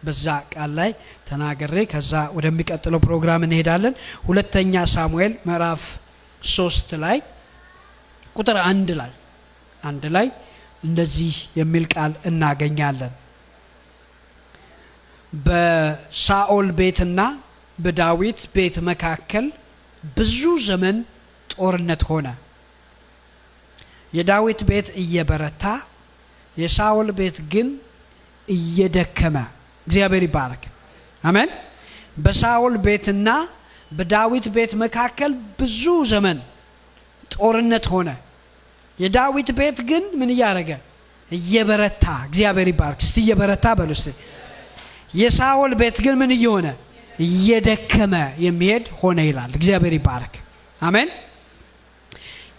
በዛ ቃል ላይ ተናገሬ ከዛ ወደሚቀጥለው ፕሮግራም እንሄዳለን። ሁለተኛ ሳሙኤል ምዕራፍ 3 ላይ ቁጥር 1 ላይ እንደዚህ የሚል ቃል እናገኛለን። በሳኦል ቤትና በዳዊት ቤት መካከል ብዙ ዘመን ጦርነት ሆነ። የዳዊት ቤት እየበረታ የሳኦል ቤት ግን እየደከመ። እግዚአብሔር ይባረክ። አሜን። በሳኦል ቤትና በዳዊት ቤት መካከል ብዙ ዘመን ጦርነት ሆነ። የዳዊት ቤት ግን ምን እያደረገ? እየበረታ። እግዚአብሔር ይባረክ። እስቲ እየበረታ በሉ እስቲ። የሳኦል ቤት ግን ምን እየሆነ? እየደከመ የሚሄድ ሆነ ይላል። እግዚአብሔር ይባረክ። አሜን።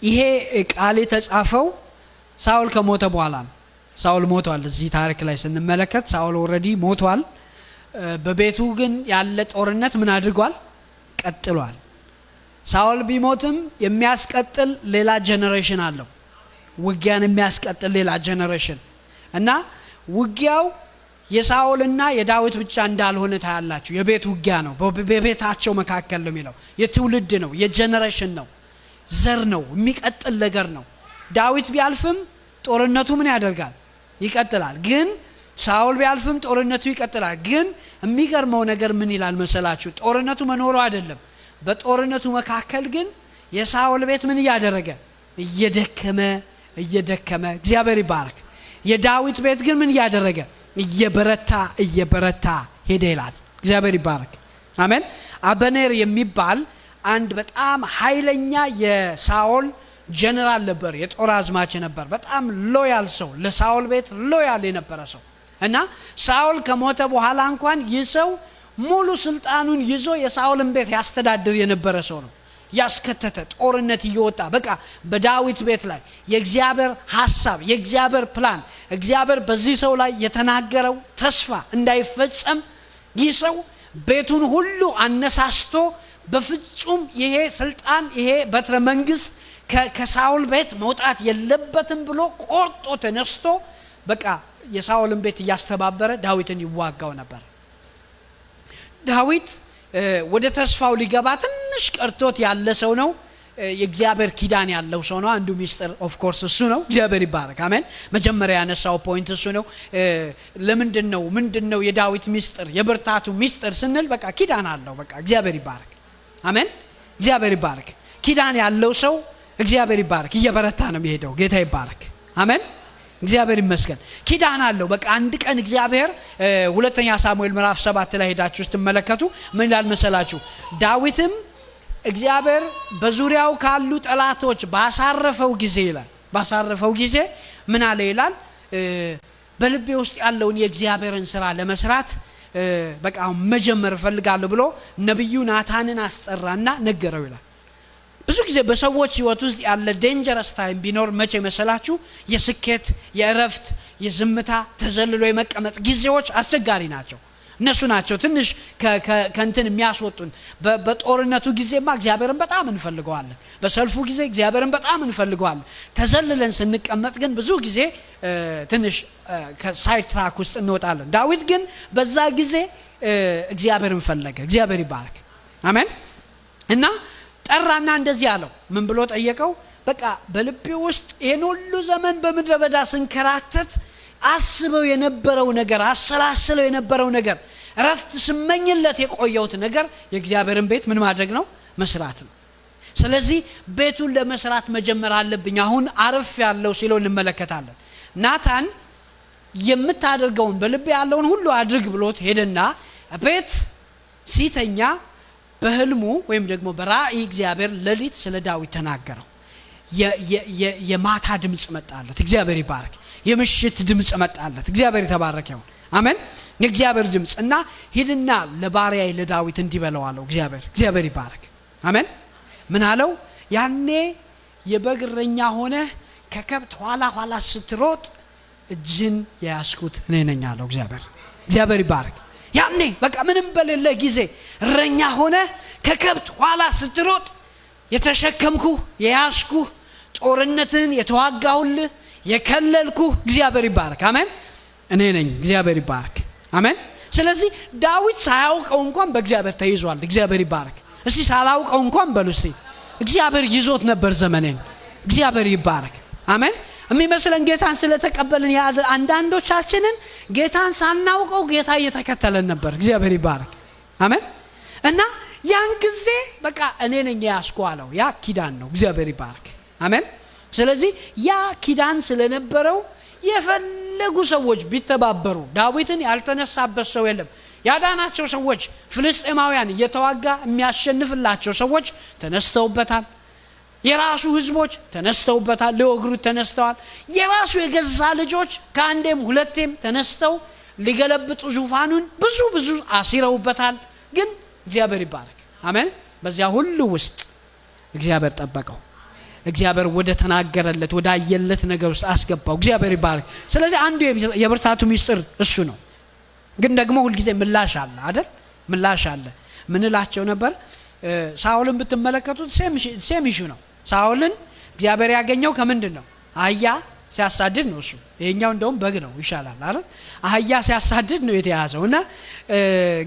ይሄ ቃል የተጻፈው ሳኦል ከሞተ በኋላ ነው። ሳኦል ሞቷል። እዚህ ታሪክ ላይ ስንመለከት ሳኦል ኦልሬዲ ሞቷል። በቤቱ ግን ያለ ጦርነት ምን አድርጓል? ቀጥሏል። ሳኦል ቢሞትም የሚያስቀጥል ሌላ ጀነሬሽን አለው። ውጊያን የሚያስቀጥል ሌላ ጀነሬሽን እና ውጊያው የሳኦልና የዳዊት ብቻ እንዳልሆነ ታያላችሁ። የቤት ውጊያ ነው። በቤታቸው መካከል ነው የሚለው። የትውልድ ነው፣ የጀነሬሽን ነው፣ ዘር ነው፣ የሚቀጥል ነገር ነው። ዳዊት ቢያልፍም ጦርነቱ ምን ያደርጋል? ይቀጥላል። ግን ሳኦል ቢያልፍም ጦርነቱ ይቀጥላል። ግን የሚገርመው ነገር ምን ይላል መሰላችሁ? ጦርነቱ መኖሩ አይደለም። በጦርነቱ መካከል ግን የሳኦል ቤት ምን እያደረገ? እየደከመ። እግዚአብሔር ይባረክ። የዳዊት ቤት ግን ምን እያደረገ? እየበረታ ሄደ ይላል። እግዚአብሔር ይባረክ። አሜን። አበኔር የሚባል አንድ በጣም ኃይለኛ የሳኦል ጀነራል ነበር። የጦር አዝማች ነበር። በጣም ሎያል ሰው፣ ለሳኦል ቤት ሎያል የነበረ ሰው እና ሳኦል ከሞተ በኋላ እንኳን ይህ ሰው ሙሉ ስልጣኑን ይዞ የሳኦልን ቤት ያስተዳድር የነበረ ሰው ነው። ያስከተተ ጦርነት እየወጣ በቃ በዳዊት ቤት ላይ የእግዚአብሔር ሐሳብ፣ የእግዚአብሔር ፕላን፣ እግዚአብሔር በዚህ ሰው ላይ የተናገረው ተስፋ እንዳይፈጸም ይህ ሰው ቤቱን ሁሉ አነሳስቶ በፍጹም ይሄ ስልጣን፣ ይሄ በትረ መንግስት ከሳኦል ቤት መውጣት የለበትም ብሎ ቆርጦ ተነስቶ በቃ የሳኦልን ቤት እያስተባበረ ዳዊትን ይዋጋው ነበር። ዳዊት ወደ ተስፋው ሊገባ ትንሽ ቀርቶት ያለ ሰው ነው። የእግዚአብሔር ኪዳን ያለው ሰው ነው። አንዱ ሚስጥር ኦፍ ኮርስ እሱ ነው። እግዚአብሔር ይባረክ። አሜን። መጀመሪያ ያነሳው ፖይንት እሱ ነው። ምንድነው የዳዊት ሚስጥር፣ የብርታቱ ሚስጥር ስንል በቃ ኪዳን አለው። በቃ እግዚአብሔር ይባረክ። አሜን። እግዚአብሔር ይባረክ። ኪዳን ያለው ሰው እግዚአብሔር ይባረክ እየበረታ ነው የሚሄደው። ጌታ ይባረክ። አሜን። እግዚአብሔር ይመስገን። ኪዳን አለው። በቃ አንድ ቀን እግዚአብሔር ሁለተኛ ሳሙኤል ምዕራፍ 7 ላይ ሄዳችሁ ስትመለከቱ ምን ይላል መሰላችሁ? ዳዊትም እግዚአብሔር በዙሪያው ካሉ ጠላቶች ባሳረፈው ጊዜ ምን አለ ይላል? በልቤ ውስጥ ያለውን የእግዚአብሔርን ስራ ለመስራት በቃ መጀመር ፈልጋለሁ ብሎ ነብዩ ናታንን አስጠራና ነገረው ይላል። ብዙ ጊዜ በሰዎች ህይወት ውስጥ ያለ ዴንጀረስ ታይም ቢኖር መቼ መሰላችሁ? የስኬት፣ የእረፍት፣ የዝምታ ተዘልሎ የመቀመጥ ጊዜዎች አስቸጋሪ ናቸው። እነሱ ናቸው ትንሽ ከእንትን የሚያስወጡን። በጦርነቱ ጊዜማ እግዚአብሔርን በጣም እንፈልገዋለን። በሰልፉ ጊዜ እግዚአብሔርን በጣም እንፈልገዋለን። ተዘልለን ስንቀመጥ ግን ብዙ ጊዜ ትንሽ ከሳይድ ትራክ ውስጥ እንወጣለን። ዳዊት ግን በዛ ጊዜ እግዚአብሔርን ፈለገ። እግዚአብሔር ይባረክ። አሜን። እና ጠራና እንደዚህ አለው። ምን ብሎ ጠየቀው? በቃ በልቤ ውስጥ ይሄን ሁሉ ዘመን በምድረ በዳ ስንከራተት አስበው የነበረው ነገር፣ አሰላስለው የነበረው ነገር፣ እረፍት ስመኝለት የቆየሁት ነገር የእግዚአብሔርን ቤት ምን ማድረግ ነው? መስራት ነው። ስለዚህ ቤቱን ለመስራት መጀመር አለብኝ። አሁን አረፍ ያለው ሲለው እንመለከታለን። ናታን የምታደርገውን በልቤ ያለውን ሁሉ አድርግ ብሎት ሄደና ቤት ሲተኛ በህልሙ ወይም ደግሞ በራእይ እግዚአብሔር ሌሊት ስለ ዳዊት ተናገረው። የማታ ድምጽ መጣለት። እግዚአብሔር ይባረክ። የምሽት ድምጽ መጣለት። እግዚአብሔር የተባረከ ይሁን። አሜን። የእግዚአብሔር ድምጽ እና ሂድና ለባሪያዬ ለዳዊት እንዲበለው አለው። እግዚአብሔር ይባረክ። አሜን። ምን አለው? ያኔ የበግረኛ ሆነ ከከብት ኋላ ስትሮጥ እጅን ያስኩት እኔ ነኝ አለው። እግዚአብሔር ይባረክ። ያኔ በቃ ምንም በሌለ ጊዜ እረኛ ሆነ ከከብት ኋላ ስትሮጥ የተሸከምኩ የያዝኩ ጦርነትን የተዋጋሁልህ የከለልኩ እግዚአብሔር ይባረክ። አሜን። እኔ ነኝ። እግዚአብሔር ይባረክ። አሜን። ስለዚህ ዳዊት ሳያውቀው እንኳን በእግዚአብሔር ተይዟል። እግዚአብሔር ይባረክ። እስቲ ሳላውቀው እንኳን በሉ እስቲ እግዚአብሔር ይዞት ነበር ዘመኔን። እግዚአብሔር ይባረክ። አሜን። የሚመስለን ጌታን ስለተቀበልን ያዘ አንዳንዶቻችንን ጌታን ሳናውቀው ጌታ እየተከተለን ነበር። እግዚአብሔር ይባረክ። አሜን። እና ያን ጊዜ በቃ እኔ ነኝ ያስኳለው ያ ኪዳን ነው። እግዚአብሔር ይባረክ። አሜን። ስለዚህ ያ ኪዳን ስለነበረው የፈለጉ ሰዎች ቢተባበሩ ዳዊትን ያልተነሳበት ሰው የለም። ያዳናቸው ሰዎች ፍልስጤማውያን እየተዋጋ የሚያሸንፍላቸው ሰዎች ተነስተውበታል። የራሱ ህዝቦች ተነስተውበታል፣ ሊወግሩት ተነስተዋል። የራሱ የገዛ ልጆች ከአንዴም ሁለቴም ተነስተው ሊገለብጡ ዙፋኑን ብዙ አሲረውበታል። ግን እግዚአብሔር ይባረክ። አሜን። በዚያ ሁሉ ውስጥ እግዚአብሔር ጠበቀው። እግዚአብሔር ወደ ተናገረለት ወደ አየለት ነገር ውስጥ አስገባው። እግዚአብሔር ይባረክ። ስለዚህ አንዱ የብርታቱ ሚስጥር እሱ ነው። ግን ደግሞ ሁሉ ጊዜ ምላሽ አለ አይደል? ምላሽ አለ። ምን እላቸው ነበር? ሳኦልን ብትመለከቱት ሴም ኢሹ ነው። ሳኦልን እግዚአብሔር ያገኘው ከምንድን ነው? አህያ ሲያሳድድ ነው። እሱ ይሄኛው እንደውም በግ ነው ይሻላል አይደል? አህያ ሲያሳድድ ነው የተያዘው። እና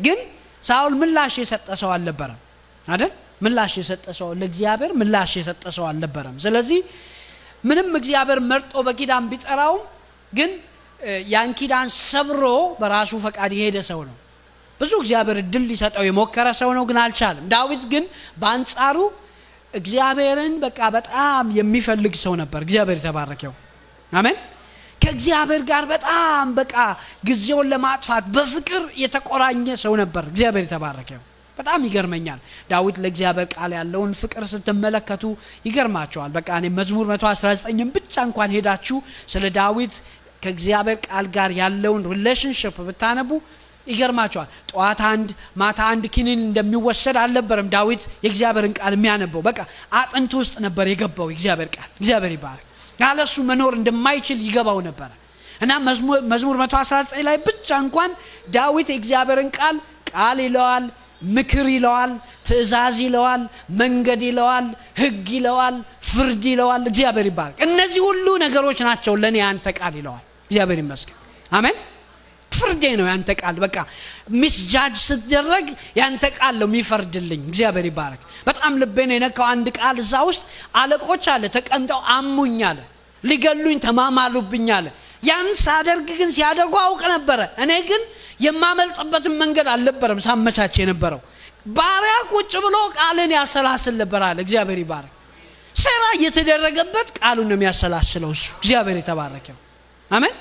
ግን ሳኦል ምላሽ የሰጠ ሰው አልነበረም አይደል? ምላሽ የሰጠ ሰው ለእግዚአብሔር ምላሽ የሰጠ ሰው አልነበረም። ስለዚህ ምንም እግዚአብሔር መርጦ በኪዳን ቢጠራው ግን ያን ኪዳን ሰብሮ በራሱ ፈቃድ የሄደ ሰው ነው። ብዙ እግዚአብሔር ድል ሊሰጠው የሞከረ ሰው ነው፣ ግን አልቻለም። ዳዊት ግን በአንጻሩ እግዚአብሔርን በቃ በጣም የሚፈልግ ሰው ነበር። እግዚአብሔር የተባረከው። አሜን። ከእግዚአብሔር ጋር በጣም በቃ ጊዜውን ለማጥፋት በፍቅር የተቆራኘ ሰው ነበር። እግዚአብሔር የተባረከው። በጣም ይገርመኛል። ዳዊት ለእግዚአብሔር ቃል ያለውን ፍቅር ስትመለከቱ ይገርማቸዋል። በቃ እኔ መዝሙር 119 ብቻ እንኳን ሄዳችሁ ስለ ዳዊት ከእግዚአብሔር ቃል ጋር ያለውን ሪሌሽንሺፕ ብታነቡ ይገርማቸዋል። ጧት አንድ ማታ አንድ ኪኒን እንደሚወሰድ አልነበረም ዳዊት የእግዚአብሔርን ቃል የሚያነበው። በቃ አጥንቱ ውስጥ ነበር የገባው የእግዚአብሔር ቃል። እግዚአብሔር ይባረክ። ያለሱ መኖር እንደማይችል ይገባው ነበር። እና መዝሙር 119 ላይ ብቻ እንኳን ዳዊት የእግዚአብሔርን ቃል ይለዋል፣ ምክር ይለዋል፣ ትእዛዝ ይለዋል፣ መንገድ ይለዋል፣ ህግ ይለዋል፣ ፍርድ ይለዋል። እግዚአብሔር ይባረክ። እነዚህ ሁሉ ነገሮች ናቸው ለኔ ያንተ ቃል ይለዋል። እግዚአብሔር ይመስገን። አሜን። ፍርዴ ነው ያንተ ቃል። በቃ ሚስጃጅ ስትደረግ ያንተ ቃል ነው የሚፈርድልኝ። እግዚአብሔር ይባረክ። በጣም ልቤን የነካው አንድ ቃል እዛ ውስጥ አለቆች አለ ተቀንጠው አሙኝ አለ፣ ሊገሉኝ ተማማሉብኝ አለ። ያን ሳደርግ ግን ሲያደርጉ አውቅ ነበረ። እኔ ግን የማመልጥበትን መንገድ አልነበረም ሳመቻች የነበረው። ባሪያ ቁጭ ብሎ ቃልን ያሰላስል ነበር አለ። እግዚአብሔር ይባረክ። ሥራ እየተደረገበት ቃሉን ነው የሚያሰላስለው እሱ። እግዚአብሔር የተባረከው። አሜን።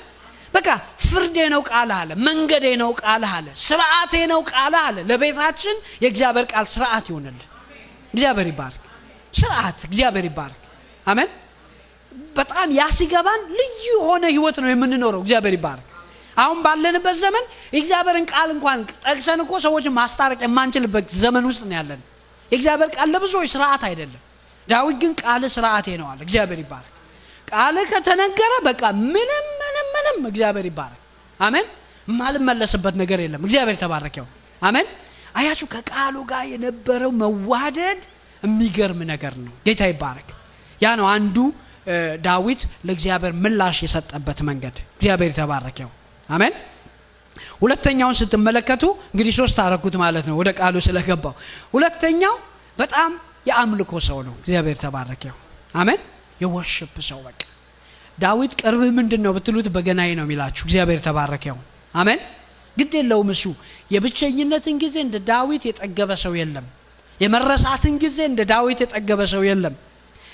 በቃ ፍርዴ ነው ቃል አለ፣ መንገዴ ነው ቃል አለ፣ ስርዓቴ ነው ቃል አለ። ለቤታችን የእግዚአብሔር ቃል ስርዓት ይሆንልን። እግዚአብሔር ይባረክ። ስርዓት። እግዚአብሔር ይባረክ። አሜን። በጣም ያሲገባን ልዩ ሆነ ህይወት ነው የምንኖረው። እግዚአብሔር ይባረክ። አሁን ባለንበት ዘመን የእግዚአብሔርን ቃል እንኳን ጠቅሰን እኮ ሰዎችን ማስታረቅ የማንችልበት ዘመን ውስጥ ነው ያለን። የእግዚአብሔር ቃል ለብዙዎች ስርዓት አይደለም። ዳዊት ግን ቃል ስርዓቴ ነው አለ። እግዚአብሔር ይባረክ። ቃል ከተነገረ በቃ ምንም እግዚአብሔር ይባረክ። አሜን። ማልመለስበት ነገር የለም። እግዚአብሔር ተባረከው። አሜን። አያችሁ ከቃሉ ጋር የነበረው መዋደድ የሚገርም ነገር ነው። ጌታ ይባረክ። ያ ነው አንዱ ዳዊት ለእግዚአብሔር ምላሽ የሰጠበት መንገድ። እግዚአብሔር ተባረከው። አሜን። ሁለተኛውን ስትመለከቱ እንግዲህ ሶስት አረኩት ማለት ነው ወደ ቃሉ ስለገባው። ሁለተኛው በጣም የአምልኮ ሰው ነው። እግዚአብሔር ተባረከው። አሜን። የወርሺፕ ሰው በቃ ዳዊት ቅርብህ ምንድነው ብትሉት በገናዬ ነው የሚላችሁ። እግዚአብሔር ተባረከው። አሜን። ግድ የለውም እሱ የብቸኝነትን ጊዜ እንደ ዳዊት የጠገበ ሰው የለም። የመረሳትን ጊዜ እንደ ዳዊት የጠገበ ሰው የለም።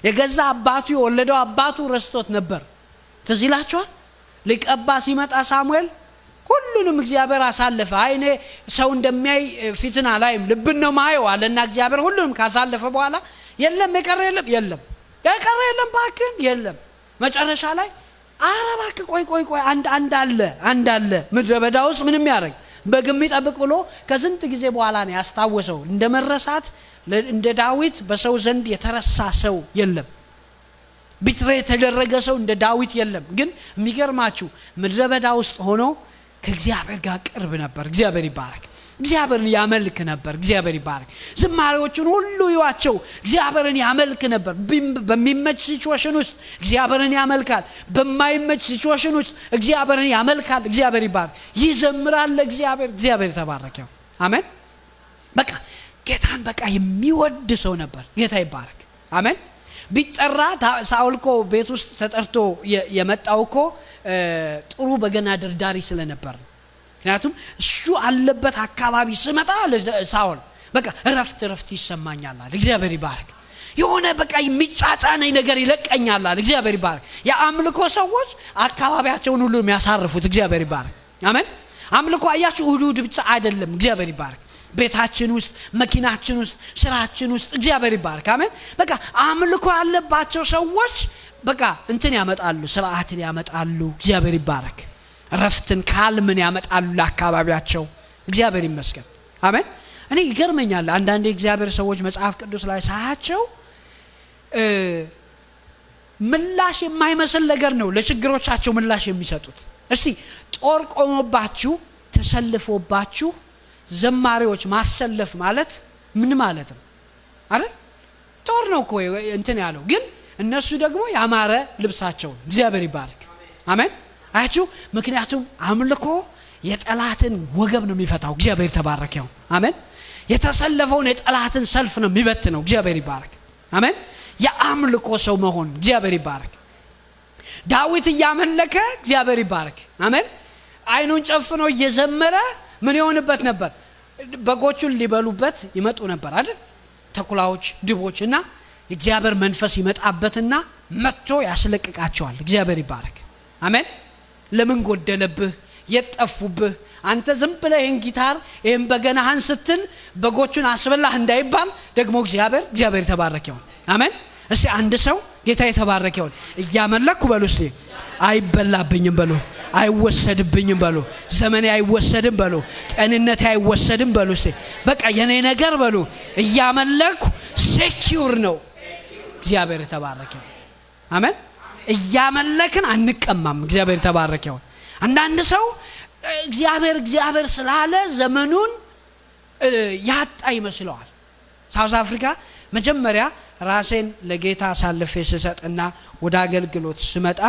የገዛ አባቱ የወለደው አባቱ ረስቶት ነበር። ትዝ ይላችኋል። ሊቀባ ሲመጣ ሳሙኤል ሁሉንም እግዚአብሔር አሳለፈ። አይኔ ሰው እንደሚያይ ፊትን አላይም ልብን ነው ማየው አለና እግዚአብሔር ሁሉንም ካሳለፈ በኋላ የለም የቀረ የለም ባክን የለም። መጨረሻ ላይ አረባክ ቆይ አንድ አለ ምድረ በዳ ውስጥ ምንም ያደርግ በግም ይጠብቅ ብሎ ከስንት ጊዜ በኋላ ነው ያስታወሰው። እንደመረሳት እንደ ዳዊት በሰው ዘንድ የተረሳ ሰው የለም። ቢትሬ የተደረገ ሰው እንደ ዳዊት የለም። ግን የሚገርማችሁ ምድረ በዳ ውስጥ ሆኖ ከእግዚአብሔር ጋር ቅርብ ነበር። እግዚአብሔር ይባረክ። እግዚአብሔርን ያመልክ ነበር። እግዚአብሔር ይባረክ። ዝማሬዎቹን ሁሉ ይዋቸው እግዚአብሔርን ያመልክ ነበር። በሚመች ሲቹዌሽን ውስጥ እግዚአብሔርን ያመልካል፣ በማይመች ሲቹዌሽን ውስጥ እግዚአብሔርን ያመልካል። እግዚአብሔር ይባረክ። ይዘምራል ለእግዚአብሔር። እግዚአብሔር ተባረከ። አሜን። በቃ ጌታን በቃ የሚወድ ሰው ነበር። ጌታ ይባረክ። አሜን። ቢጠራ ሳኦል እኮ ቤት ውስጥ ተጠርቶ የመጣው እኮ ጥሩ በገና ደርዳሪ ስለነበር፣ ምክንያቱም እሱ አለበት አካባቢ ስመጣ ሳኦል በቃ እረፍት ይሰማኛል አለ። እግዚአብሔር ይባረክ። የሆነ በቃ የሚጫጫነኝ ነገር ይለቀኛል አለ። እግዚአብሔር ይባረክ። የአምልኮ ሰዎች አካባቢያቸውን ሁሉ የሚያሳርፉት። እግዚአብሔር ይባረክ። አሜን። አምልኮ አያችሁ እሁድ ብቻ አይደለም። እግዚአብሔር ይባረክ። ቤታችን ውስጥ፣ መኪናችን ውስጥ፣ ስራችን ውስጥ እግዚአብሔር ይባረክ። አሜን። በቃ አምልኮ ያለባቸው ሰዎች በቃ እንትን ያመጣሉ፣ ስርዓትን ያመጣሉ። እግዚአብሔር ይባረክ። ረፍትን ካልምን ያመጣሉ ለአካባቢያቸው። እግዚአብሔር ይመስገን። አሜን። እኔ ይገርመኛል አንዳንዴ እግዚአብሔር ሰዎች መጽሐፍ ቅዱስ ላይ ሳያቸው ምላሽ የማይመስል ነገር ነው ለችግሮቻቸው ምላሽ የሚሰጡት። እስቲ ጦር ቆሞባችሁ ተሰልፎባችሁ ዘማሪዎች ማሰለፍ ማለት ምን ማለት ነው አይደል? ጦር ነው እኮ እንትን ያለው፣ ግን እነሱ ደግሞ ያማረ ልብሳቸው። እግዚአብሔር ይባረክ። አሜን። አያችሁ፣ ምክንያቱም አምልኮ የጠላትን ወገብ ነው የሚፈታው። እግዚአብሔር ተባረከው። አሜን። የተሰለፈውን የጠላትን ሰልፍ ነው የሚበትነው። እግዚአብሔር ይባረክ። አሜን። የአምልኮ ሰው መሆን እግዚአብሔር ይባረክ። ዳዊት እያመለከ እግዚአብሔር ይባረክ። አሜን። አይኑን ጨፍኖ እየዘመረ ምን ይሆንበት ነበር? በጎቹን ሊበሉበት ይመጡ ነበር አይደል? ተኩላዎች፣ ድቦች እና እግዚአብሔር መንፈስ ይመጣበትና መጥቶ ያስለቅቃቸዋል። እግዚአብሔር ይባረክ። አሜን። ለምን ጎደለብህ? የጠፉብህ አንተ ዝም ብለህ ይሄን ጊታር ይሄን በገናህን ስትል በጎቹን አስበላህ እንዳይባል ደግሞ እግዚአብሔር ተባረከው። አሜን። እስቲ አንድ ሰው ጌታ የተባረከው እያመለኩ በሉ እስቲ አይበላብኝም በሉ፣ አይወሰድብኝም በሉ፣ ዘመኔ አይወሰድም በሉ፣ ጤንነቴ አይወሰድም በሉ። እስቲ በቃ የኔ ነገር በሉ እያመለኩ ሴኪዩር ነው። እግዚአብሔር ተባረከው። አሜን። እያመለክን አንቀማም። እግዚአብሔር ተባረከው። አንዳንድ ሰው እግዚአብሔር ስላለ ዘመኑን ያጣ ይመስለዋል። ሳውዝ አፍሪካ መጀመሪያ ራሴን ለጌታ አሳልፌ ስሰጥና ወደ አገልግሎት ስመጣ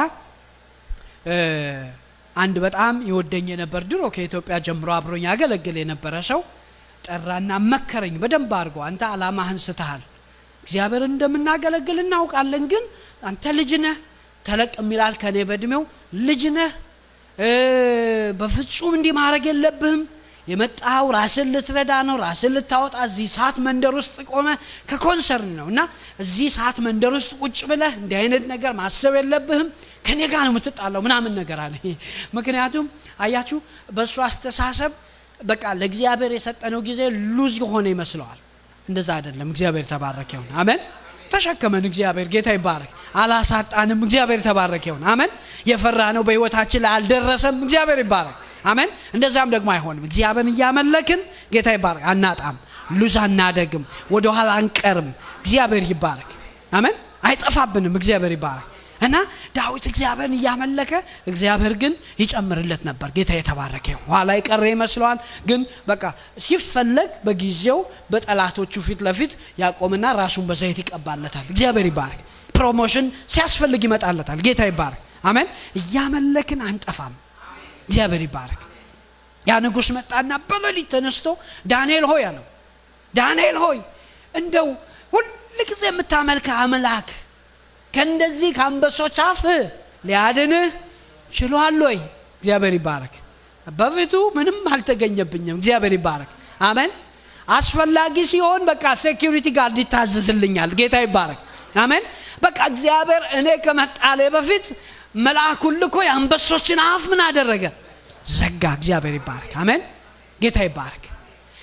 አንድ በጣም ይወደኝ የነበር ድሮ ከኢትዮጵያ ጀምሮ አብሮኝ ያገለግል የነበረ ሰው ጠራና መከረኝ በደንብ አድርጎ። አንተ አላማህን ስተሃል፣ እግዚአብሔር እንደምናገለግል እናውቃለን፣ ግን አንተ ልጅ ነህ፣ ተለቅ የሚላል ከኔ በእድሜው ልጅ ነህ፣ በፍጹም እንዲህ ማድረግ የለብህም። የመጣው ራስን ልትረዳ ነው፣ ራስን ልታወጣ። እዚህ ሰዓት መንደር ውስጥ ቆመ ከኮንሰርን ነውና እዚህ ሰዓት መንደር ውስጥ ቁጭ ብለህ እንዲህ አይነት ነገር ማሰብ የለብህም፣ ከኔ ጋር ነው የምትጣለው ምናምን ነገር አለ። ምክንያቱም አያችሁ በእሱ አስተሳሰብ በቃ ለእግዚአብሔር የሰጠነው ጊዜ ሉዝ የሆነ ይመስለዋል። እንደዛ አይደለም። እግዚአብሔር ተባረከ ይሁን። አሜን። ተሸከመን። እግዚአብሔር ጌታ ይባረክ። አላሳጣንም። እግዚአብሔር ተባረከ ይሁን። አሜን። የፈራነው በህይወታችን ላይ አልደረሰም። እግዚአብሔር ይባረክ። አሜን። እንደዛም ደግሞ አይሆንም። እግዚአብሔርን እያመለክን ጌታ ይባረክ አናጣም፣ ሉዝ አናደግም፣ ወደ ኋላ አንቀርም። እግዚአብሔር ይባረክ። አሜን። አይጠፋብንም። እግዚአብሔር ይባረክ። እና ዳዊት እግዚአብሔርን እያመለከ እግዚአብሔር ግን ይጨምርለት ነበር። ጌታ የተባረከ ይሁን። ኋላ ይቀር ይመስለዋል፣ ግን በቃ ሲፈለግ በጊዜው በጠላቶቹ ፊት ለፊት ያቆምና ራሱን በዘይት ይቀባለታል። እግዚአብሔር ይባረክ። ፕሮሞሽን ሲያስፈልግ ይመጣለታል። ጌታ ይባረክ። አሜን። እያመለክን አንጠፋም። እግዚአብሔር ይባረክ። ያ ንጉስ መጣና በሌሊት ተነስቶ ዳንኤል ሆይ አለው፣ ዳንኤል ሆይ እንደው ሁሉ ጊዜ የምታመልክ አምላክ ከእንደዚህ ከአንበሶች አፍ ሊያድንህ ችሏል ወይ? እግዚአብሔር ይባረክ። በፊቱ ምንም አልተገኘብኝም። እግዚአብሔር ይባረክ። አሜን። አስፈላጊ ሲሆን በቃ ሴኩሪቲ ጋርድ ይታዘዝልኛል። ጌታ ይባረክ። አሜን። በቃ እግዚአብሔር እኔ ከመጣሌ በፊት መልአኩን ልኮ የአንበሶችን አፍ ምን አደረገ? ዘጋ። እግዚአብሔር ይባረክ። አሜን። ጌታ ይባረክ።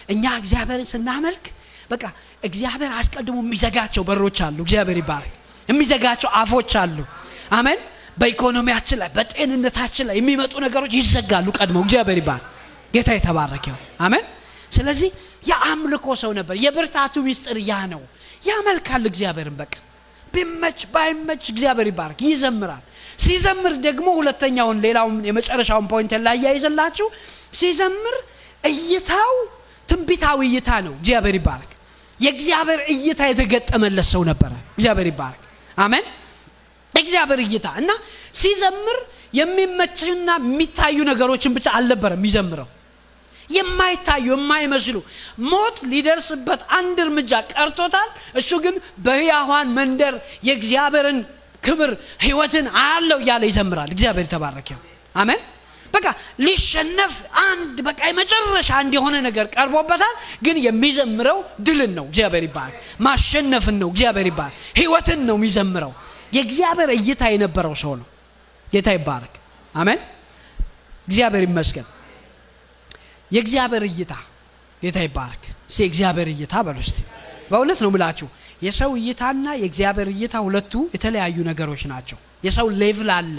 እኛ እግዚአብሔርን ስናመልክ በቃ እግዚአብሔር አስቀድሞ የሚዘጋቸው በሮች አሉ። እግዚአብሔር ይባረክ። የሚዘጋቸው አፎች አሉ። አሜን። በኢኮኖሚያችን ላይ በጤንነታችን ላይ የሚመጡ ነገሮች ይዘጋሉ ቀድሞ። እግዚአብሔር ይባረክ። ጌታ የተባረከው። አሜን። ስለዚህ የአምልኮ ሰው ነበር። የብርታቱ ሚስጥር ያ ነው። ያመልካል እግዚአብሔርን በቃ ቢመች ባይመች። እግዚአብሔር ይባረክ። ይዘምራል። ሲዘምር ደግሞ ሁለተኛውን ሌላውን የመጨረሻውን ፖይንት ላይ ያይዘላችሁ ሲዘምር እይታው ትንቢታዊ እይታ ነው። እግዚአብሔር ይባረክ። የእግዚአብሔር እይታ የተገጠመለት ሰው ነበር። እግዚአብሔር ይባረክ። አሜን። እግዚአብሔር እይታ እና ሲዘምር የሚመችና የሚታዩ ነገሮችን ብቻ አልነበረም የሚዘምረው። የማይታዩ የማይመስሉ ሞት ሊደርስበት አንድ እርምጃ ቀርቶታል። እሱ ግን በሕያዋን መንደር የእግዚአብሔርን ክብር ሕይወትን አያለው ያለ ይዘምራል። እግዚአብሔር ተባረከ። አሜን። በቃ ሊሸነፍ አንድ በቃ የመጨረሻ እንደሆነ ነገር ቀርቦበታል። ግን የሚዘምረው ድልን ነው። እግዚአብሔር ይባረክ። ማሸነፍን ነው። እግዚአብሔር ይባረክ። ሕይወትን ነው የሚዘምረው። የእግዚአብሔር እይታ የነበረው ሰው ነው። ጌታ ይባረክ። አሜን። እግዚአብሔር ይመስገን። የእግዚአብሔር እይታ ጌታ ይባረክ። የእግዚአብሔር እይታ በሉ እስቲ። በእውነት ነው የምላችሁ የሰው እይታና የእግዚአብሔር እይታ ሁለቱ የተለያዩ ነገሮች ናቸው። የሰው ሌቭል አለ።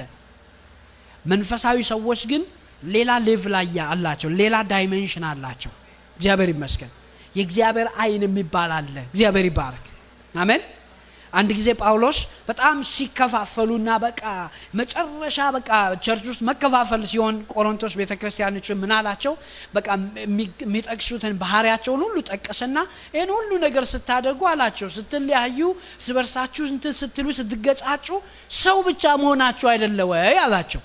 መንፈሳዊ ሰዎች ግን ሌላ ሌቭል አላቸው፣ ሌላ ዳይሜንሽን አላቸው። እግዚአብሔር ይመስገን። የእግዚአብሔር አይን የሚባል አለ። እግዚአብሔር ይባረክ። አሜን። አንድ ጊዜ ጳውሎስ በጣም ሲከፋፈሉና በቃ መጨረሻ በቃ ቸርች ውስጥ መከፋፈል ሲሆን ቆሮንቶስ ቤተክርስቲያኖች ምን አላቸው? በቃ የሚጠቅሱትን ባህሪያቸውን ሁሉ ጠቀሰና ይሄን ሁሉ ነገር ስታደርጉ አላቸው ስትለያዩ ስበርሳችሁ ስትሉ ስትገጫጩ ሰው ብቻ መሆናችሁ አይደለ ወይ አላቸው።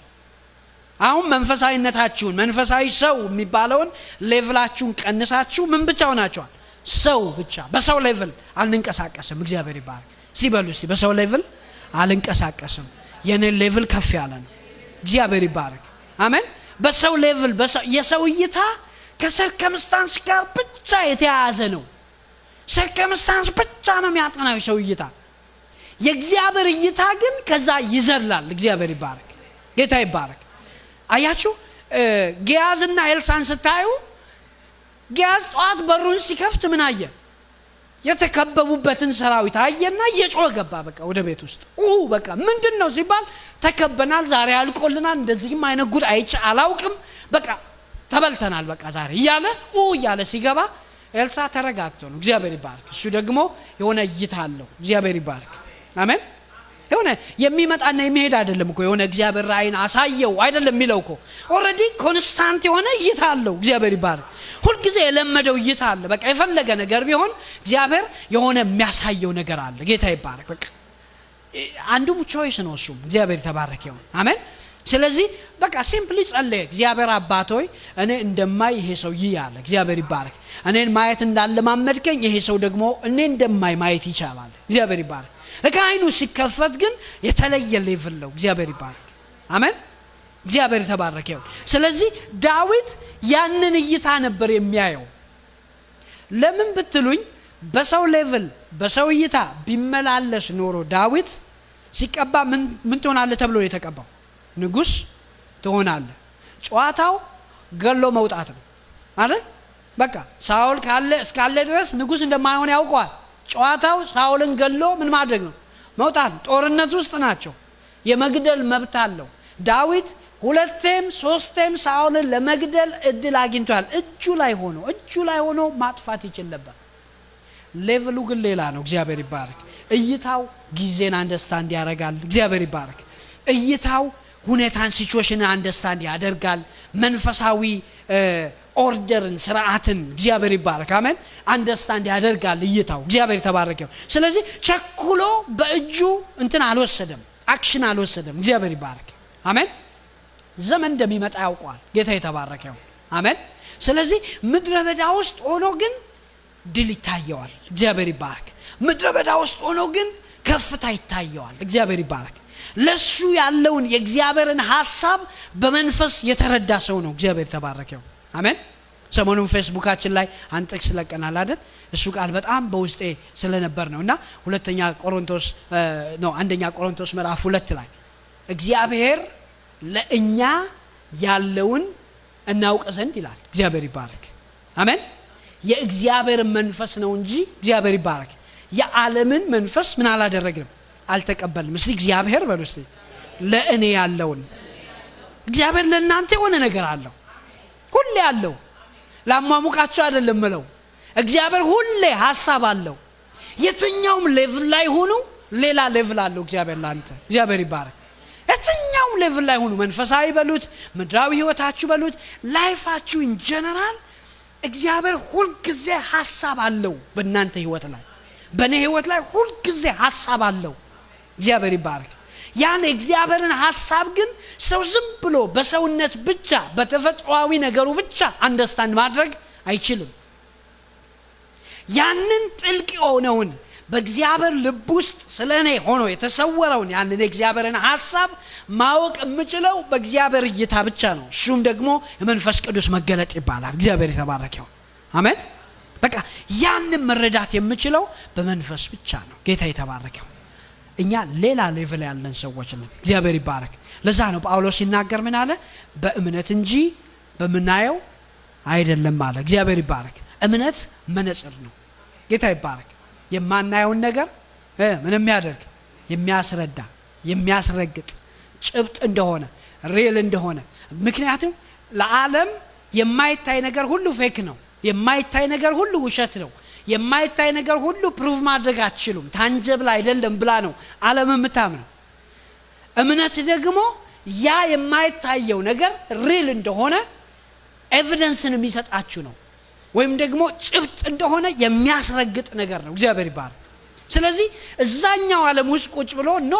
አሁን መንፈሳዊነታችሁን መንፈሳዊ ሰው የሚባለውን ሌቭላችሁን ቀንሳችሁ ምን ብቻ ሆናችኋል? ሰው ብቻ። በሰው ሌቭል አንንቀሳቀስም። እግዚአብሔር ይባረክ። ሲበሉ እስቲ በሰው ሌቭል አልንቀሳቀስም። የኔ ሌቭል ከፍ ያለ ነው። እግዚአብሔር ይባረክ። አሜን። በሰው ሌቭል የሰው እይታ ከሰርከምስታንስ ጋር ብቻ የተያያዘ ነው። ሰርከምስታንስ ብቻ ነው የሚያጠናው ሰው እይታ። የእግዚአብሔር እይታ ግን ከዛ ይዘላል። እግዚአብሔር ይባረክ። ጌታ ይባረክ። አያችሁ ጊያዝና ኤልሳን ስታዩ ጊያዝ ጧት በሩን ሲከፍት ምን አየ? የተከበቡበትን ሰራዊት አየና እየጮኸ ገባ። በቃ ወደ ቤት ውስጥ በቃ ምንድነው ሲባል ተከበናል፣ ዛሬ አልቆልናል፣ እንደዚህም አይነት ጉድ አይቼ አላውቅም፣ በቃ ተበልተናል፣ በቃ ዛሬ እያለ ሲገባ ኤልሳ ተረጋግቶ ነው። እግዚአብሔር ይባረክ። እሱ ደግሞ የሆነ እይታ አለው። እግዚአብሔር ይባረክ። አሜን። የሆነ የሚመጣና የሚሄድ አይደለም እኮ የሆነ እግዚአብሔር ራእይን አሳየው አይደለም የሚለው እኮ ኦሬዲ ኮንስታንት የሆነ እይታ አለው። እግዚአብሔር ይባረክ። ሁሉ ጊዜ የለመደው እይታ አለ። በቃ የፈለገ ነገር ቢሆን እግዚአብሔር የሆነ የሚያሳየው ነገር አለ። ጌታ ይባረክ። በቃ አንዱ ቾይስ ነው እሱ። እግዚአብሔር ተባረክ ይሁን። አሜን። ስለዚህ በቃ ሲምፕሊ ጸለየ። እግዚአብሔር አባት ሆይ እኔ እንደማይ ይሄ ሰው ይያለ። እግዚአብሔር ይባረክ። እኔን ማየት እንዳለማመድከኝ ይሄ ሰው ደግሞ እኔ እንደማይ ማየት ይቻላል። እግዚአብሔር ይባረክ። ለካይኑ ሲከፈት ግን የተለየ ሌቭል ነው። እግዚአብሔር ይባረክ። አሜን። እግዚአብሔር ተባረከ ይሁን። ስለዚህ ዳዊት ያንን እይታ ነበር የሚያየው። ለምን ብትሉኝ በሰው ሌቭል በሰው እይታ ቢመላለስ ኖሮ ዳዊት ሲቀባ ምን ትሆናለህ ተብሎ የተቀባው? ንጉስ ትሆናለህ። ጨዋታው ገሎ መውጣት ነው አይደል? በቃ ሳኦል እስካለ ድረስ ንጉስ እንደማይሆን ያውቀዋል። ጨዋታው ሳኦልን ገሎ ምን ማድረግ ነው? መውጣት። ጦርነት ውስጥ ናቸው። የመግደል መብት አለው። ዳዊት ሁለቴም ሶስቴም ሳኦልን ለመግደል እድል አግኝቷል። እጁ ላይ ሆኖ ማጥፋት ይችል ነበር። ሌቭሉ ግን ሌላ ነው። እግዚአብሔር ይባረክ። እይታው ጊዜን አንደርስታንድ ያደርጋል። እግዚአብሔር ይባረክ። እይታው ሁኔታን ሲቹዌሽንን አንደርስታንድ ያደርጋል። መንፈሳዊ ኦርደርን ስርዓትን እግዚአብሔር ይባረክ። አሜን። አንደርስታንድ ያደርጋል እይታው። እግዚአብሔር ተባረከ። ስለዚህ ቸኩሎ በእጁ አልወሰደም፣ አክሽን አልወሰደም። እግዚአብሔር ይባረክ። አሜን። ዘመን እንደሚመጣ ያውቀዋል። ጌታ የተባረከ ይሁን። አሜን። ስለዚህ ምድረ በዳ ውስጥ ሆኖ ግን ድል ይታየዋል። እግዚአብሔር ይባረክ። ምድረ በዳ ውስጥ ሆኖ ግን ከፍታ ይታየዋል። እግዚአብሔር ይባረክ። ለሱ ያለውን የእግዚአብሔርን ሐሳብ በመንፈስ የተረዳ ሰው ነው። እግዚአብሔር ተባረከ ይሁን። አሜን። ሰሞኑን ፌስቡካችን ላይ አንጥቅስ ለቀናል አይደል? እሱ ቃል በጣም በውስጤ ስለነበር ነውና አንደኛ ቆሮንቶስ ምዕራፍ 2 ላይ እግዚአብሔር ለእኛ ያለውን እናውቅ ዘንድ ይላል። እግዚአብሔር ይባረክ። አሜን። የእግዚአብሔር መንፈስ ነው እንጂ እግዚአብሔር ይባረክ የዓለምን መንፈስ ምን አላደረግንም፣ አልተቀበልንም። እስቲ እግዚአብሔር በሉ እስቲ ለእኔ ያለውን። እግዚአብሔር ለእናንተ የሆነ ነገር አለው፣ ሁሌ አለው። ላሟሙቃቸው አይደለም ምለው። እግዚአብሔር ሁሌ ሐሳብ አለው። የትኛውም ሌቭል ላይ ሆኑ ሌላ ሌቭል አለው እግዚአብሔር ላንተ። እግዚአብሔር ይባረክ። የትኛውም ሌቭል ላይ ሆኑ፣ መንፈሳዊ በሉት፣ ምድራዊ ህይወታችሁ በሉት፣ ላይፋችሁ ኢን ጀነራል እግዚአብሔር ሁሉ ጊዜ ሐሳብ አለው በእናንተ ህይወት ላይ በእኔ ህይወት ላይ ሁሉ ጊዜ ሐሳብ አለው እግዚአብሔር ይባረክ ያን እግዚአብሔርን ሐሳብ ግን ሰው ዝም ብሎ በሰውነት ብቻ በተፈጥሯዊ ነገሩ ብቻ አንደርስታንድ ማድረግ አይችልም ያንን ጥልቅ የሆነውን በእግዚአብሔር ልብ ውስጥ ስለኔ ሆኖ የተሰወረውን ያንን እግዚአብሔርን ሐሳብ ማወቅ የምችለው በእግዚአብሔር እይታ ብቻ ነው እሱም ደግሞ የመንፈስ ቅዱስ መገለጥ ይባላል እግዚአብሔር የተባረከው አሜን በቃ ያንን መረዳት የምችለው በመንፈስ ብቻ ነው ጌታ የተባረከው እኛ ሌላ ሌቭል ያለን ሰዎች ነን እግዚአብሔር ይባረክ ለዛ ነው ጳውሎስ ሲናገር ምን አለ በእምነት እንጂ በመናየው አይደለም አለ እግዚአብሔር ይባረክ እምነት መነጽር ነው ጌታ ይባረክ የማናየውን ነገር ምንም ያደርግ የሚያስረዳ የሚያስረግጥ ጭብጥ እንደሆነ ሪል እንደሆነ ምክንያቱም ለዓለም የማይታይ ነገር ሁሉ ፌክ ነው የማይታይ ነገር ሁሉ ውሸት ነው የማይታይ ነገር ሁሉ ፕሩቭ ማድረግ አትችሉም ታንጀብል አይደለም ብላ ነው ዓለም የምታምነው እምነት ደግሞ ያ የማይታየው ነገር ሪል እንደሆነ ኤቪደንስን የሚሰጣችሁ ነው ወይም ደግሞ ጭብጥ እንደሆነ የሚያስረግጥ ነገር ነው እግዚአብሔር ይባርክ ስለዚህ እዛኛው ዓለም ውስጥ ቁጭ ብሎ ኖ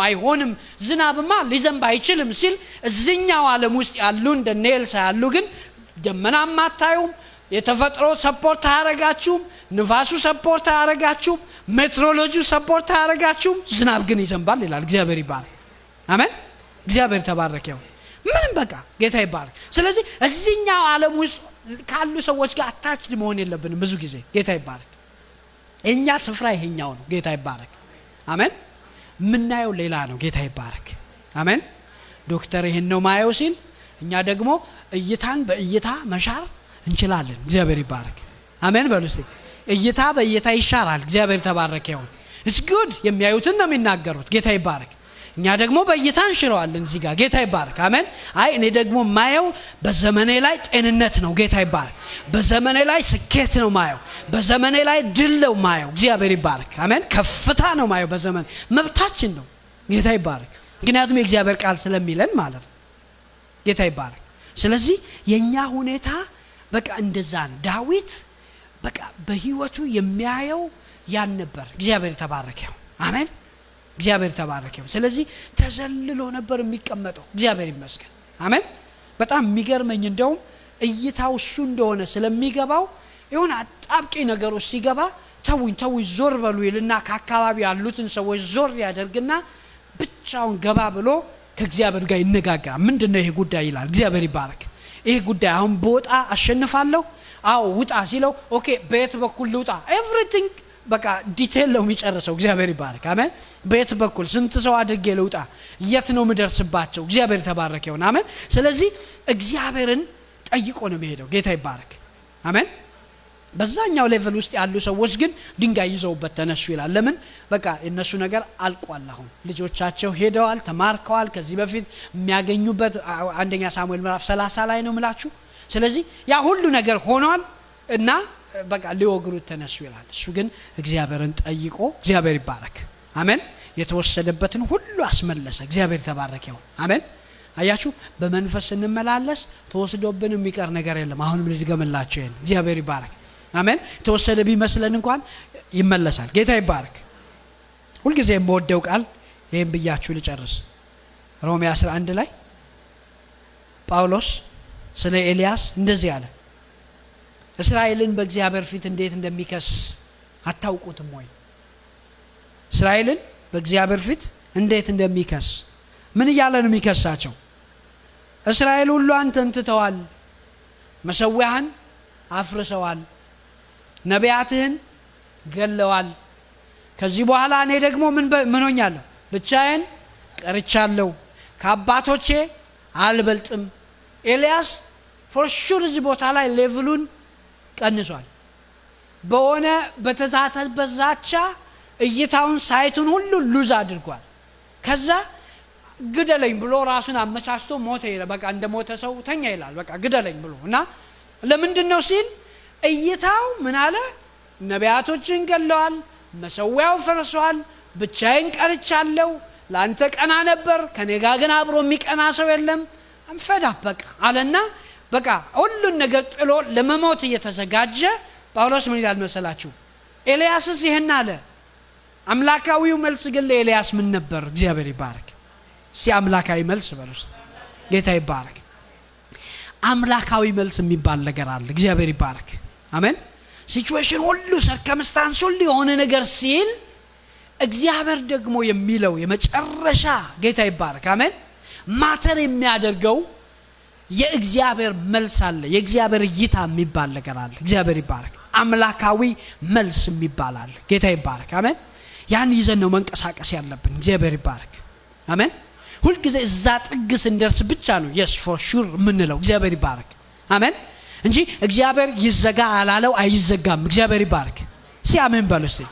አይሆንም ዝናብማ ሊዘንብ አይችልም ሲል እዚህኛው ዓለም ውስጥ ያሉ እንደ ኔልስ ያሉ ግን ደመናማ አታዩም የተፈጥሮ ሰፖርት አያረጋችሁም ንፋሱ ሰፖርት አያረጋችሁም ሜትሮሎጂ ሰፖርት አያረጋችሁም ዝናብ ግን ይዘንባል ይላል እግዚአብሔር ይባርክ አሜን እግዚአብሔር ተባረከው ምንም በቃ ጌታ ይባርክ ስለዚህ እዚህኛው ዓለም ውስጥ ካሉ ሰዎች ጋር አታችድ መሆን የለብንም ብዙ ጊዜ ጌታ ይባረክ እኛ ስፍራ ይሄኛው ነው ጌታ ይባረክ አሜን ምናየው ሌላ ነው ጌታ ይባረክ አሜን ዶክተር ይሄን ነው ማየው ሲል እኛ ደግሞ እይታን በእይታ መሻር እንችላለን እግዚአብሔር ይባረክ አሜን በሉስ እይታ በእይታ ይሻራል እግዚአብሔር ተባረከ ይሁን it's good የሚያዩትን ነው የሚናገሩት ጌታ ይባረክ እኛ ደግሞ በእይታ እንሽረዋለን እዚህ ጋር ጌታ ይባረክ አሜን አይ እኔ ደግሞ ማየው በዘመኔ ላይ ጤንነት ነው ጌታ ይባረክ በዘመኔ ላይ ስኬት ነው ማየው በዘመኔ ላይ ድል ነው ማየው እግዚአብሔር ይባረክ አሜን ከፍታ ነው ማየው በዘመን መብታችን ነው ጌታ ይባረክ ምክንያቱም የእግዚአብሔር ቃል ስለሚለን ማለት ነው ጌታ ይባረክ ስለዚህ የኛ ሁኔታ በቃ እንደዛ ነው ዳዊት በቃ በህይወቱ የሚያየው ያን ነበር እግዚአብሔር ተባረከው አሜን እግዚአብሔር ተባረከው ስለዚህ ተዘልሎ ነበር የሚቀመጠው እግዚአብሔር ይመስገን አሜን በጣም የሚገርመኝ እንደው እይታው እሱ እንደሆነ ስለሚገባው የሆነ አጣብቂ ነገሮች ሲገባ ተውኝ ዞር በሉ ይልና ከአካባቢ ያሉትን ሰዎች ዞር ያደርግና ብቻውን ገባ ብሎ ከእግዚአብሔር ጋር ይነጋገራል ምንድነው ይሄ ጉዳይ ይላል እግዚአብሔር ይባረክ ይሄ ጉዳይ አሁን ቦጣ አሸንፋለሁ አው ውጣ ሲለው ኦኬ በየት በኩል ልውጣ ኤቭሪቲንግ በቃ ዲቴል ነው የሚጨርሰው እግዚአብሔር ይባረክ አሜን በየት በኩል ስንት ሰው አድርጌ ልውጣ የት ነው ምደርስባቸው እግዚአብሔር ተባረከ ይሁን አሜን ስለዚህ እግዚአብሔርን ጠይቆ ነው የሚሄደው ጌታ ይባረክ አሜን በዛኛው ሌቭል ውስጥ ያሉ ሰዎች ግን ድንጋይ ይዘውበት ተነሱ ይላል ለምን በቃ እነሱ ነገር አልቋል አሁን ልጆቻቸው ሄደዋል ተማርከዋል ከዚህ በፊት የሚያገኙበት አንደኛ ሳሙኤል ምዕራፍ 30 ላይ ነው ምላችሁ ስለዚህ ያ ሁሉ ነገር ሆኗል እና በቃ ሊወግሩት ተነሱ ይላል እሱ ግን እግዚአብሔርን ጠይቆ እግዚአብሔር ይባረክ አሜን የተወሰደበትን ሁሉ አስመለሰ እግዚአብሔር ተባረከው አሜን አያችሁ በመንፈስ እንመላለስ ተወስዶብን የሚቀር ነገር የለም አሁንም ልድገምላችሁ ይሄን እግዚአብሔር ይባረክ አሜን ተወሰደ ቢመስለን እንኳን ይመለሳል ጌታ ይባረክ ሁሉ ጊዜ የምወደው ቃል ይሄን ብያችሁ ልጨርስ ሮሜ 11 ላይ ጳውሎስ ስለ ኤልያስ እንደዚህ አለ እስራኤልን በእግዚአብሔር ፊት እንዴት እንደሚከስ አታውቁትም ወይ እስራኤልን በእግዚአብሔር ፊት እንዴት እንደሚከስ ምን ይያለ ነው የሚከሳቸው እስራኤል ሁሉ አንተን ትተዋል መሰዊያህን አፍርሰዋል ነቢያትህን ገለዋል ከዚህ በኋላ እኔ ደግሞ ምን ሆኛለሁ ብቻዬን ቀርቻለሁ ከአባቶቼ አልበልጥም ኤልያስ for sure እዚህ ቦታ ላይ ሌቭሉን ቀንሷል በሆነ በተዛተበት ዛቻ እይታውን ሳይቱን ሁሉ ሉዝ አድርጓል ከዛ ግደለኝ ብሎ ራሱን አመቻችቶ ሞተ ይላል በቃ እንደ ሞተ ሰው ተኛ ይላል በቃ ግደለኝ ብሎ እና ለምንድነው ሲል እይታው ምን አለ ነቢያቶችን ገለዋል መሰዊያው ፈርሷል ብቻዬን ቀርቻለሁ ላንተ ቀና ነበር ከኔ ጋር ግን አብሮ የሚቀና ሰው የለም አንፈዳ በቃ አለና በቃ ሁሉን ነገር ጥሎ ለመሞት እየተዘጋጀ ጳውሎስ ምን ይላል መሰላችሁ? ኤልያስስ ይሄን አለ። አምላካዊው መልስ ግን ለኤልያስ ምን ነበር? እግዚአብሔር ይባረክ። አምላካዊ መልስ በሉስ። ጌታ ይባረክ። አምላካዊ መልስ የሚባል ነገር አለ። እግዚአብሔር ይባረክ። አሜን። ሲቹዌሽን ሁሉ ሰርከምስታንስ ሁሉ የሆነ ነገር ሲል እግዚአብሔር ደግሞ የሚለው የመጨረሻ ጌታ ይባረክ። አሜን። ማተር የሚያደርገው የእግዚአብሔር መልስ አለ። የእግዚአብሔር እይታ የሚባል ነገር አለ። እግዚአብሔር ይባረክ። አምላካዊ መልስ የሚባል አለ። ጌታ ይባረክ። አሜን። ያን ይዘን ነው መንቀሳቀስ ያለብን። እግዚአብሔር ይባረክ። አሜን። ሁሉ ጊዜ እዛ ጥግ ስንደርስ ብቻ ነው yes for sure ምንለው። እግዚአብሔር ይባረክ። አሜን። እንጂ እግዚአብሔር ይዘጋ ያላለው አይዘጋም። እግዚአብሔር ይባረክ። አሜን በሉ እስቲ።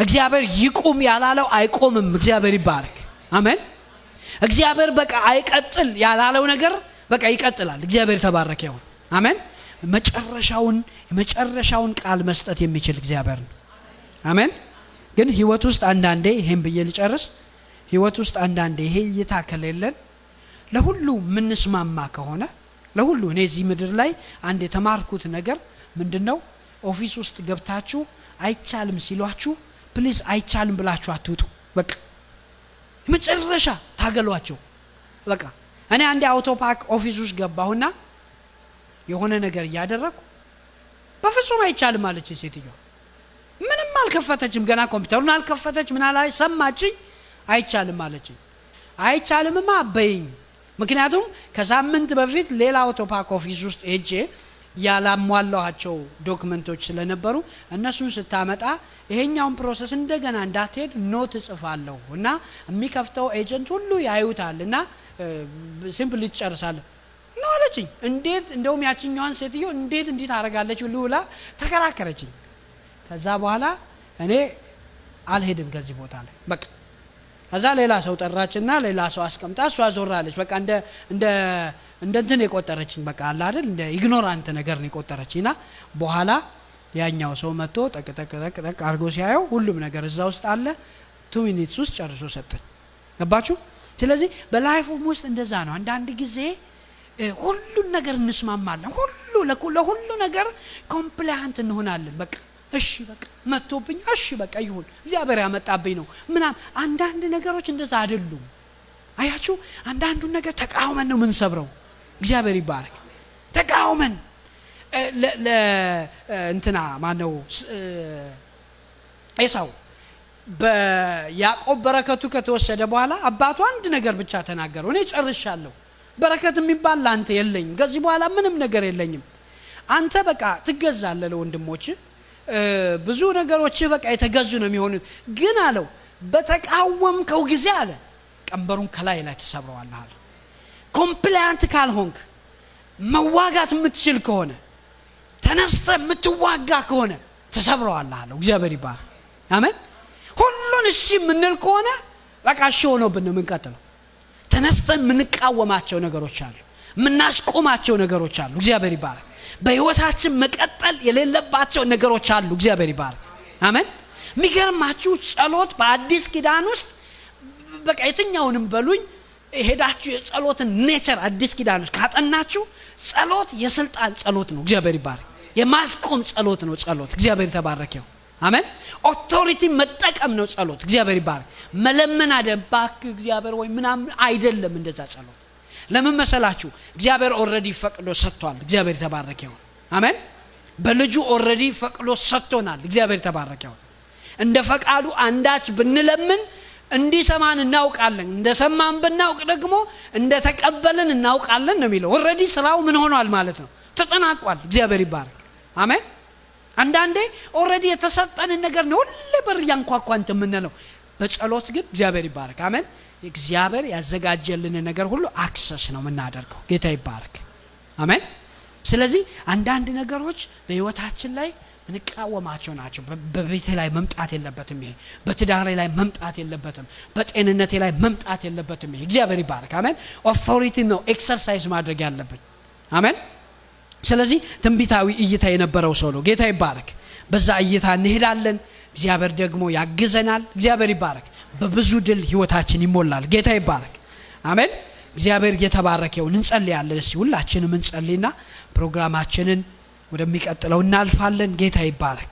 እግዚአብሔር ይቁም ያላለው አይቆምም። እግዚአብሔር ይባረክ። አሜን። እግዚአብሔር በቃ አይቀጥል ያላለው ነገር በቃ ይቀጥላል። እግዚአብሔር ተባረከ ይሁን። አሜን። የመጨረሻውን ቃል መስጠት የሚችል እግዚአብሔር ነው። አሜን። ግን ህይወት ውስጥ አንዳንዴ ይሄን ብዬ ልጨርስ፣ ህይወት ውስጥ አንዳንዴ ይሄ እይታ ከሌለን ለሁሉ ምንስማማ ከሆነ ለሁሉ እኔ እዚህ ምድር ላይ አንድ የተማርኩት ነገር ምንድነው? ኦፊስ ውስጥ ገብታችሁ አይቻልም ሲሏችሁ ፕሊዝ አይቻልም ብላችሁ አትውጡ። በቃ መጨረሻ ታገሏቸው። በቃ እኔ አንዴ አውቶፓክ ኦፊስ ውስጥ ገባሁና የሆነ ነገር እያደረኩ በፍጹም አይቻልም አለች ሴትዮ። ምንም አልከፈተችም፣ ገና ኮምፒውተሩን አልከፈተች። ምን አላይ ሰማችኝ። አይቻልም አለች። አይቻልምማ አበይኝ። ምክንያቱም ከሳምንት በፊት ሌላ አውቶፓክ ኦፊስ ውስጥ ሄጄ ያላሟላኋቸው ዶክመንቶች ስለነበሩ እነሱን ስታመጣ ይሄኛውን ፕሮሰስ እንደገና እንዳትሄድ ኖት ጽፋለሁ እና የሚከፍተው ኤጀንት ሁሉ ያዩታልና ሲምፕሊ ትጨርሳለህ ነው አለችኝ። እንዴት እንደውም ያቺኛዋን ሴትዮ እንዴት ታረጋለች ብላ ተከራከረችኝ። ከዛ በኋላ እኔ አልሄድም ከዚህ ቦታ ላይ በቃ። ከዛ ሌላ ሰው ጠራችና ሌላ ሰው አስቀምጣ እሷ ዞራለች። በቃ እንደ እንትን የቆጠረችኝ በቃ አለ አይደል እንደ ኢግኖራንት ነገር ነው የቆጠረችኝና በኋላ ያኛው ሰው መጥቶ ጠቅ አርጎ ሲያየው ሁሉም ነገር እዛ ውስጥ አለ። 2 ሚኒትስ ውስጥ ጨርሶ ሰጠኝ። ገባችሁ? ስለዚህ በላይፍ ውስጥ እንደዛ ነው። አንዳንድ ጊዜ ሁሉን ነገር እንስማማለን። ለሁሉ ነገር ኮምፕላይንት እንሆናለን። በቃ እሺ በቃ መጥቶብኝ እሺ በቃ ይሁን እግዚአብሔር ያመጣብኝ ነው ምናምን። አንዳንድ ነገሮች እንደዛ አይደሉም። አያችሁ? አንዳንዱን ነገር ተቃውመን ነው የምንሰብረው። እግዚአብሔር ይባረክ። ተቃውመን እንትና ማነው ኤሳው በያዕቆብ በረከቱ ከተወሰደ በኋላ አባቱ አንድ ነገር ብቻ ተናገረው። እኔ ጨርሻለሁ፣ በረከት የሚባል ላንተ የለኝም፣ ከዚህ በኋላ ምንም ነገር የለኝም። አንተ በቃ ትገዛለህ ለወንድሞች፣ ብዙ ነገሮች በቃ የተገዙ ነው የሚሆኑት። ግን አለው በተቃወምከው ጊዜ አለ ቀንበሩን ከላይ ላይ ተሰብረዋለህ አለ። ኮምፕላይንት ካልሆንክ መዋጋት የምትችል ከሆነ ተነስተ የምትዋጋ ከሆነ ተሰብረዋለህ አለ። እግዚአብሔር ይባርክ። አሜን። ሁሉን እሺ ምንል ከሆነ በቃ እሺ ሆኖብን ነው የምንቀጥለው። ተነስተን የምንቃወማቸው ነገሮች አሉ፣ የምናስቆማቸው ነገሮች አሉ። እግዚአብሔር ይባርክ። በህይወታችን መቀጠል የሌለባቸው ነገሮች አሉ። እግዚአብሔር ይባርክ። አሜን። የሚገርማችሁ ጸሎት በአዲስ ኪዳን ውስጥ በቃ የትኛውንም በሉኝ ሄዳችሁ የጸሎትን ኔቸር አዲስ ኪዳን ውስጥ ካጠናችሁ ጸሎት የስልጣን ጸሎት ነው። እግዚአብሔር ይባርክ። የማስቆም ጸሎት ነው ጸሎት። እግዚአብሔር ተባረከው። አሜን። ኦቶሪቲ መጠቀም ነው ጸሎት። እግዚአብሔር ይባርክ። መለመን አደባክ እግዚአብሔር ወይ ምናምን አይደለም እንደዛ ጸሎት። ለምን መሰላችሁ? እግዚአብሔር ኦሬዲ ፈቅዶ ሰጥቷል። እግዚአብሔር ተባረከው። አሜን። በልጁ ኦሬዲ ፈቅዶ ሰጥቶናል። እግዚአብሔር ተባረከው። እንደ ፈቃዱ አንዳች ብንለምን እንዲሰማን እናውቃለን፣ እንደሰማን ብናውቅ ደግሞ እንደተቀበልን እናውቃለን ነው የሚለው። ኦሬዲ ስራው ምን ሆኗል ማለት ነው? ተጠናቋል። እግዚአብሔር ይባረክ። አሜን። አንዳንዴ ኦሬዲ የተሰጠንን ነገር ነው ሁሉ በር ያንኳኳን ተምነለው። በጸሎት ግን እግዚአብሔር ይባረክ። አሜን። እግዚአብሔር ያዘጋጀልን ነገር ሁሉ አክሰስ ነው የምናደርገው። ጌታ ይባረክ። አሜን። ስለዚህ አንዳንድ ነገሮች በህይወታችን ላይ ምንቃወማቸው ናቸው። በቤቴ ላይ መምጣት የለበትም። ይሄ በትዳሬ ላይ መምጣት የለበትም። በጤንነቴ ላይ መምጣት የለበትም። ይሄ እግዚአብሔር ይባረክ። አሜን። ኦቶሪቲ ነው ኤክሰርሳይዝ ማድረግ ያለብን። አሜን። ስለዚህ ትንቢታዊ እይታ የነበረው ሰው ነው። ጌታ ይባረክ። በዛ እይታ እንሄዳለን። እግዚአብሔር ደግሞ ያግዘናል። እግዚአብሔር ይባረክ። በብዙ ድል ህይወታችን ይሞላል። ጌታ ይባረክ። አሜን። እግዚአብሔር የተባረከ ይሁን። እንጸልያለን። እስቲ ሁላችንም እንጸልይና ፕሮግራማችንን ወደሚቀጥለው እናልፋለን። ጌታ ይባረክ።